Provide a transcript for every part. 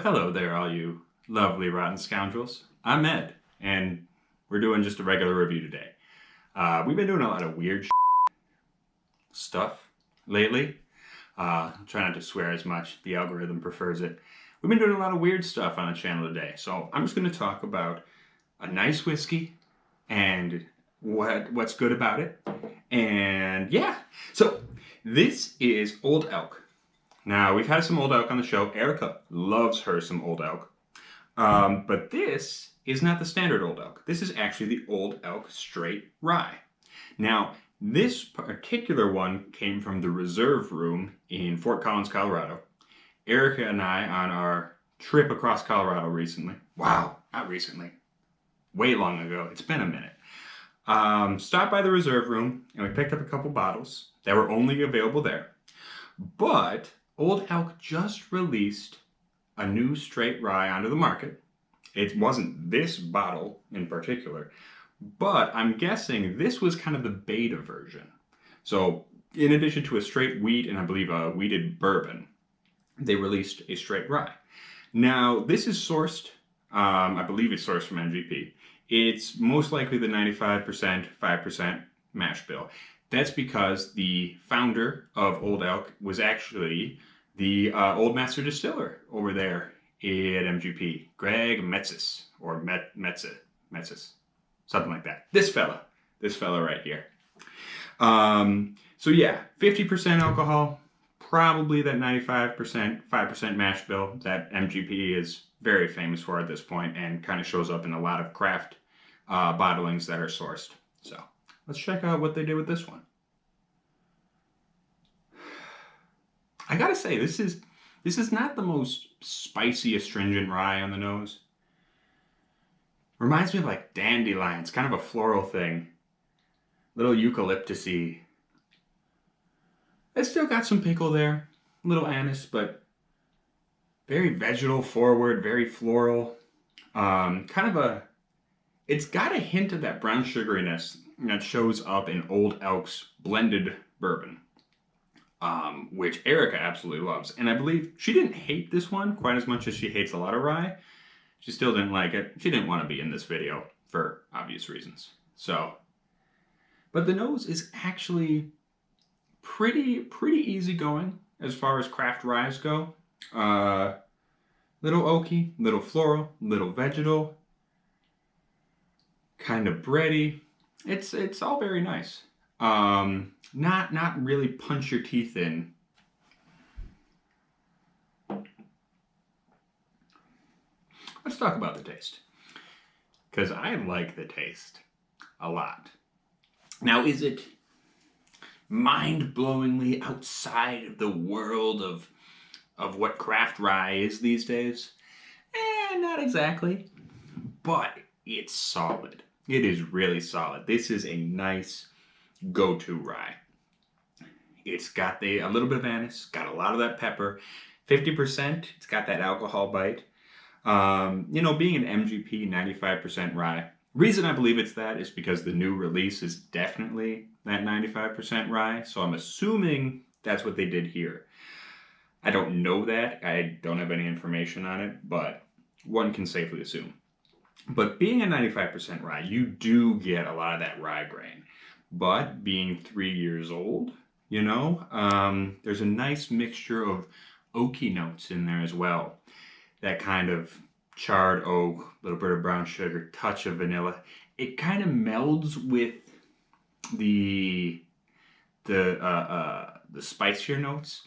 Hello there, all you lovely rotten scoundrels. I'm Ed, and we're doing just a regular review today. We've been doing a lot of weird stuff lately. Try not to swear as much. The algorithm prefers it. We've been doing a lot of weird stuff on the channel today, so I'm just going to talk about a nice whiskey and what's good about it. And yeah, so this is Old Elk. Now, we've had some Old Elk on the show. Erica loves her some Old Elk. But this is not the standard Old Elk. This is actually the Old Elk Straight Rye. Now, this particular one came from the reserve room in Fort Collins, Colorado. Erica and I, on our trip across Colorado recently, wow, not recently, way long ago, it's been a minute, stopped by the reserve room and we picked up a couple bottles that were only available there. But Old Elk just released a new straight rye onto the market. It wasn't this bottle in particular, but I'm guessing this was kind of the beta version. So in addition to a straight wheat and I believe a wheated bourbon, they released a straight rye. Now this is sourced, I believe it's sourced from MGP. It's most likely the 95%, 5% mash bill. That's because the founder of Old Elk was actually the old master distiller over there at MGP, Greg Metzis, or Metzis, something like that. This fella right here. So yeah, 50% alcohol, probably that 95%, 5% mash bill that MGP is very famous for at this point and kind of shows up in a lot of craft bottlings that are sourced. So let's check out what they did with this one. I gotta say, this is not the most spicy, astringent rye on the nose. Reminds me of like dandelion. It's kind of a floral thing. Little eucalyptus-y. It's still got some pickle there. A little anise, but very vegetal forward, very floral. It's got a hint of that brown sugariness that shows up in Old Elk's blended bourbon. Which Erica absolutely loves. And I believe she didn't hate this one quite as much as she hates a lot of rye. She still didn't like it. She didn't want to be in this video for obvious reasons. So, but the nose is actually pretty easygoing as far as craft ryes go. Little oaky, little floral, little vegetal, kind of bready. It's all very nice. Not really punch your teeth in. Let's talk about the taste, because I like the taste a lot. Now, is it mind-blowingly outside of the world of what craft rye is these days? Not exactly, but it's solid. It is really solid. This is a nice go-to rye. It's got a little bit of anise, got a lot of that pepper, 50%, it's got that alcohol bite. Being an MGP 95% rye, reason I believe it's that is because the new release is definitely that 95% rye, so I'm assuming that's what they did here. I don't know that, I don't have any information on it, but one can safely assume. But being a 95% rye, you do get a lot of that rye grain. But being 3 years old, there's a nice mixture of oaky notes in there as well. That kind of charred oak, a little bit of brown sugar, touch of vanilla. It kind of melds with the spicier notes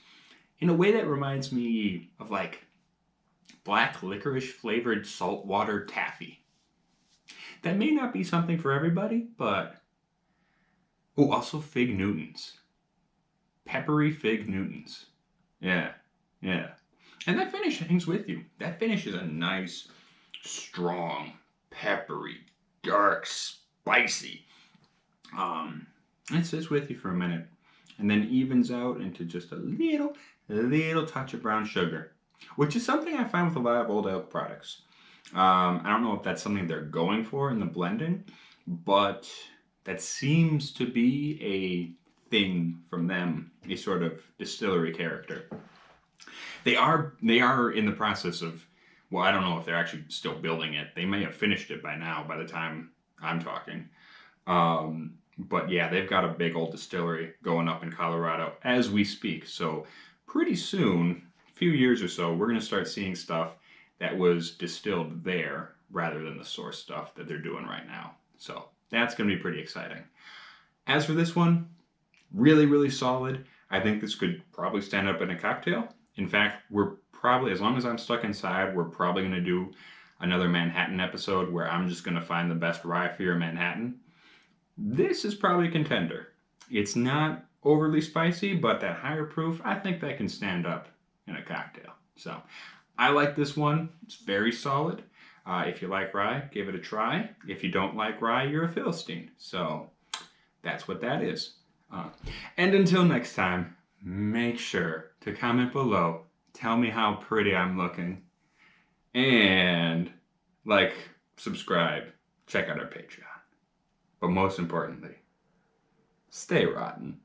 in a way that reminds me of like black licorice flavored saltwater taffy. That may not be something for everybody, but oh, also fig Newtons. Peppery fig Newtons. Yeah. And that finish hangs with you. That finish is a nice, strong, peppery, dark, spicy. It sits with you for a minute and then evens out into just a little touch of brown sugar, which is something I find with a lot of Old Elk products. I don't know if that's something they're going for in the blending, but that seems to be a thing from them, a sort of distillery character. They are in the process of Well, I don't know if they're actually still building it. They may have finished it by now, by the time I'm talking. But yeah, they've got a big old distillery going up in Colorado as we speak. So pretty soon, a few years or so, we're going to start seeing stuff that was distilled there rather than the source stuff that they're doing right now. So that's going to be pretty exciting. As for this one, really, really solid. I think this could probably stand up in a cocktail. In fact, we're probably, as long as I'm stuck inside, we're probably going to do another Manhattan episode where I'm just going to find the best rye for your Manhattan. This is probably a contender. It's not overly spicy, but that higher proof, I think that can stand up in a cocktail. So I like this one. It's very solid. If you like rye, give it a try. If you don't like rye, you're a Philistine. So that's what that is. And until next time, make sure to comment below. Tell me how pretty I'm looking. And like, subscribe, check out our Patreon. But most importantly, stay rotten.